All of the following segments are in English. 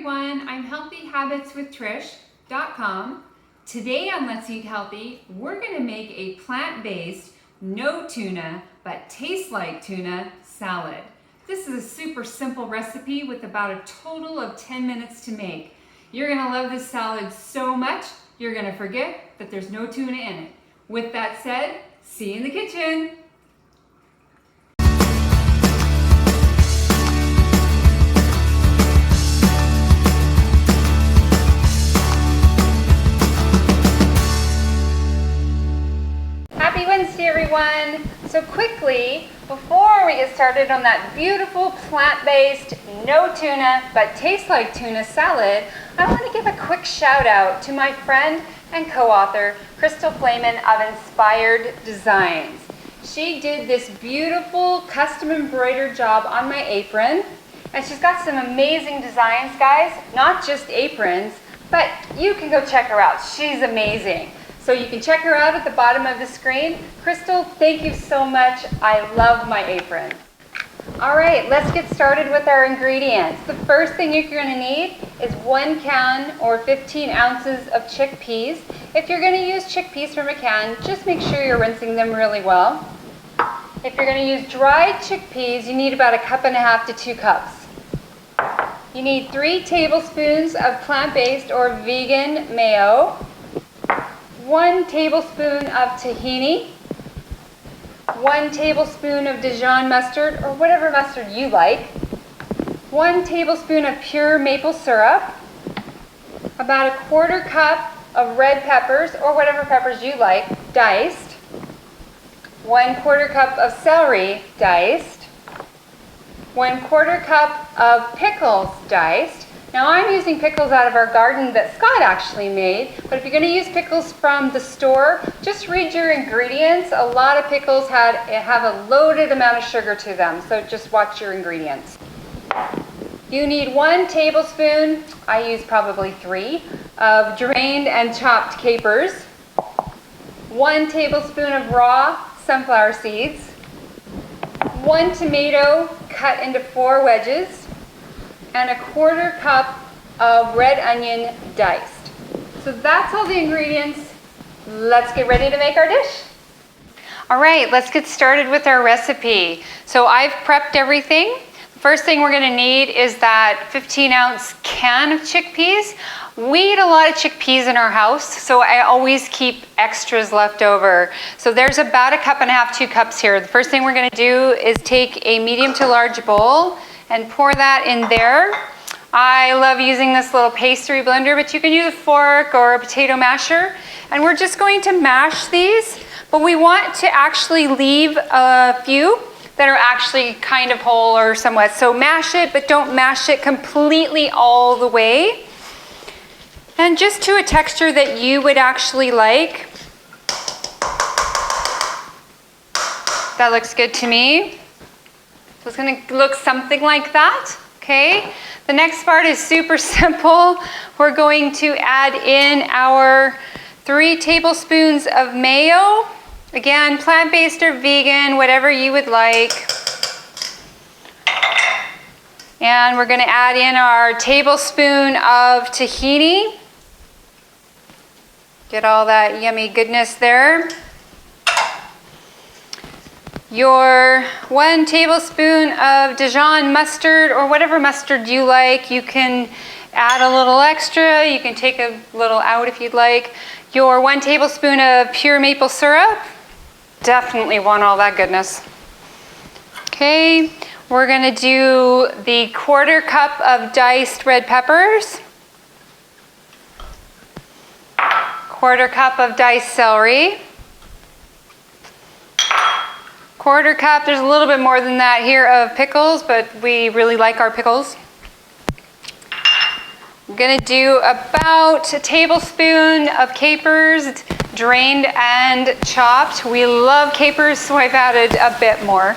everyone, I'm healthyhabitswithtrish.com. Today on Let's Eat Healthy, we're going to make a plant-based, no tuna, but tastes like tuna salad. This is a super simple recipe with about a total of 10 minutes to make. You're going to love this salad so much, you're going to forget that there's no tuna in it. With that said, see you in the kitchen. Happy Wednesday, everyone. So quickly, before we get started on that beautiful plant-based, no tuna, but tastes like tuna salad, I want to give a quick shout out to my friend and co-author, Crystal Flayman of Inspired Designs. She did this beautiful custom embroidered job on my apron, and she's got some amazing designs, guys, not just aprons, but you can go check her out. She's amazing. So you can check her out at the bottom of the screen. Crystal, thank you so much. I love my apron. All right, let's get started with our ingredients. The first thing you're going to need is 1 can or 15 ounces of chickpeas. If you're going to use chickpeas from a can, just make sure you're rinsing them really well. If you're going to use dried chickpeas, you need about 1.5 cups to 2 cups. You need 3 tablespoons of plant-based or vegan mayo, 1 tablespoon of tahini, 1 tablespoon of Dijon mustard, or whatever mustard you like, 1 tablespoon of pure maple syrup, about 1/4 cup of red peppers, or whatever peppers you like, diced, 1/4 cup of celery, diced, 1/4 cup of pickles, diced. Now I'm using pickles out of our garden that Scott actually made, but if you're going to use pickles from the store, just read your ingredients. A lot of pickles have a loaded amount of sugar to them, so just watch your ingredients. You need 1 tablespoon, I use probably 3, of drained and chopped capers, 1 tablespoon of raw sunflower seeds, 1 tomato cut into 4 wedges, and 1/4 cup of red onion diced. So that's all the ingredients. Let's get ready to make our dish. All right, let's get started with our recipe. So I've prepped everything. The first thing we're gonna need is that 15-ounce can of chickpeas. We eat a lot of chickpeas in our house, so I always keep extras left over. So there's about 1.5 cups, 2 cups here. The first thing we're gonna do is take a medium to large bowl and pour that in there. I love using this little pastry blender, but you can use a fork or a potato masher. And we're just going to mash these, but we want to actually leave a few that are actually kind of whole or somewhat. So mash it, but don't mash it completely all the way. And just to a texture that you would actually like. That looks good to me. So it's going to look something like that, okay? The next part is super simple. We're going to add in our 3 tablespoons of mayo. Again, plant-based or vegan, whatever you would like. And we're going to add in our tablespoon of tahini. Get all that yummy goodness there. Your 1 tablespoon of Dijon mustard, or whatever mustard you like. You can add a little extra. You can take a little out if you'd like. Your 1 tablespoon of pure maple syrup. Definitely want all that goodness. Okay, we're gonna do the 1/4 cup of diced red peppers. 1/4 cup of diced celery. 1/4 cup, there's a little bit more than that here of pickles, but we really like our pickles. I'm gonna do about 1 tablespoon of capers, drained and chopped. We love capers, so I've added a bit more.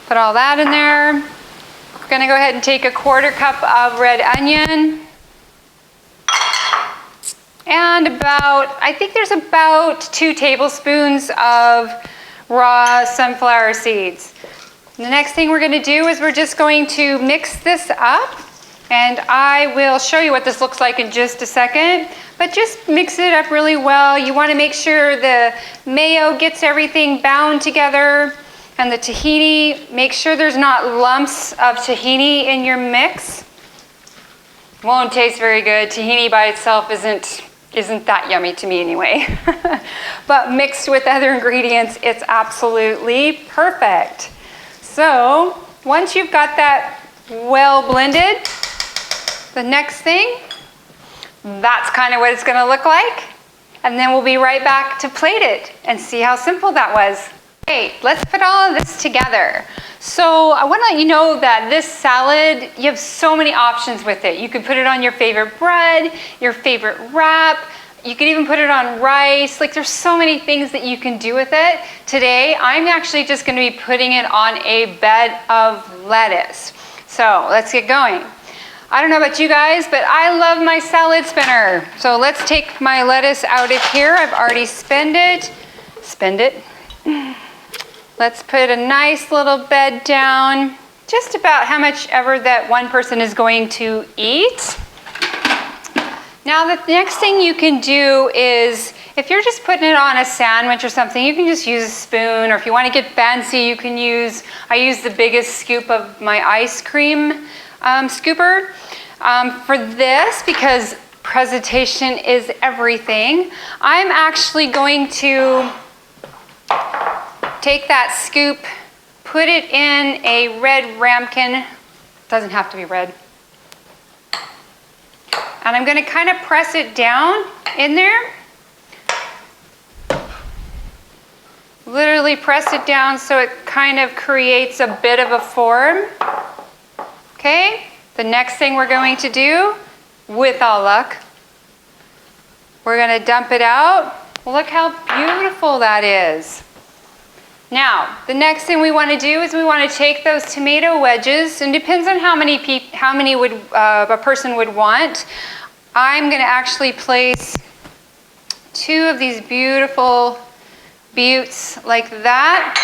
Put all that in there. We're gonna go ahead and take 1/4 cup of red onion. And I think there's about 2 tablespoons of raw sunflower seeds. The next thing we're going to do is we're just going to mix this up And I will show you what this looks like in just a second, but just mix it up really well. You want to make sure the mayo gets everything bound together, and the tahini, make sure there's not lumps of tahini in your mix. Won't taste very good. Tahini by itself isn't that yummy to me anyway. But mixed with other ingredients, it's absolutely perfect. So once you've got that well blended, the next thing, that's kind of what it's going to look like. And then we'll be right back to plate it and see how simple that was. Okay, let's put all of this together. So I want to let you know that this salad, you have so many options with it. You can put it on your favorite bread, your favorite wrap. You can even put it on rice. Like, there's so many things that you can do with it. Today, I'm actually just going to be putting it on a bed of lettuce. So let's get going. I don't know about you guys, but I love my salad spinner. So let's take my lettuce out of here. I've already spinned it. Let's put a nice little bed down, just about how much ever that one person is going to eat. Now the next thing you can do is, if you're just putting it on a sandwich or something, you can just use a spoon, or if you want to get fancy, you can I use the biggest scoop of my ice cream scooper for this, because presentation is everything. I'm actually going to take that scoop, put it in a red ramekin. Doesn't have to be red. And I'm going to kind of press it down in there. Literally press it down so it kind of creates a bit of a form. Okay? The next thing we're going to do, with all luck, we're going to dump it out. Look how beautiful that is. Now, the next thing we want to do is we want to take those tomato wedges, and it depends on how many a person would want. I'm going to actually place 2 of these beautiful buttes like that.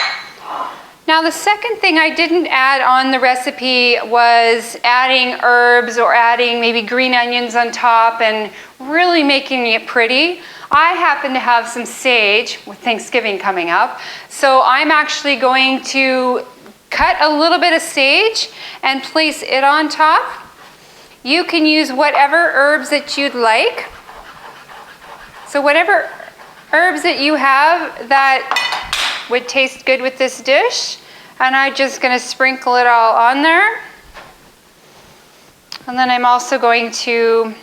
Now, the second thing I didn't add on the recipe was adding herbs or adding maybe green onions on top and really making it pretty. I happen to have some sage with Thanksgiving coming up, so I'm actually going to cut a little bit of sage and place it on top. You can use whatever herbs that you'd like. So whatever herbs that you have that would taste good with this dish, and I'm just going to sprinkle it all on there. And then I'm also going to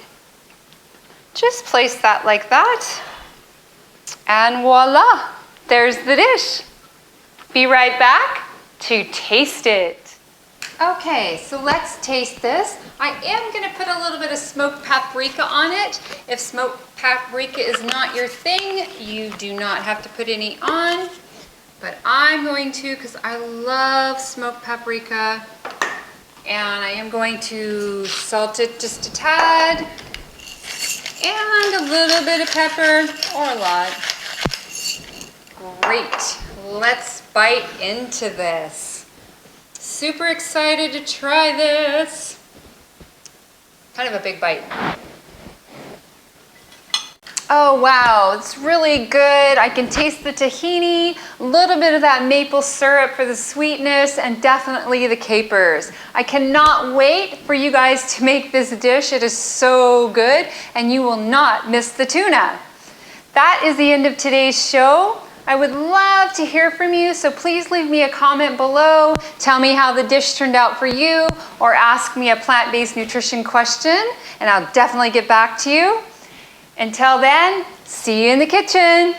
just place that like that. And voila, there's the dish. Be right back to taste it. Okay, so let's taste this. I am going to put a little bit of smoked paprika on it. If smoked paprika is not your thing, you do not have to put any on. But I'm going to, because I love smoked paprika. And I am going to salt it just a tad. And a little bit of pepper, or a lot. Great. Let's bite into this. Super excited to try this. Kind of a big bite. Oh wow, it's really good. I can taste the tahini, a little bit of that maple syrup for the sweetness, and definitely the capers. I cannot wait for you guys to make this dish. It is so good, and you will not miss the tuna. That is the end of today's show. I would love to hear from you, so please leave me a comment below. Tell me how the dish turned out for you, or ask me a plant-based nutrition question, and I'll definitely get back to you. Until then, see you in the kitchen.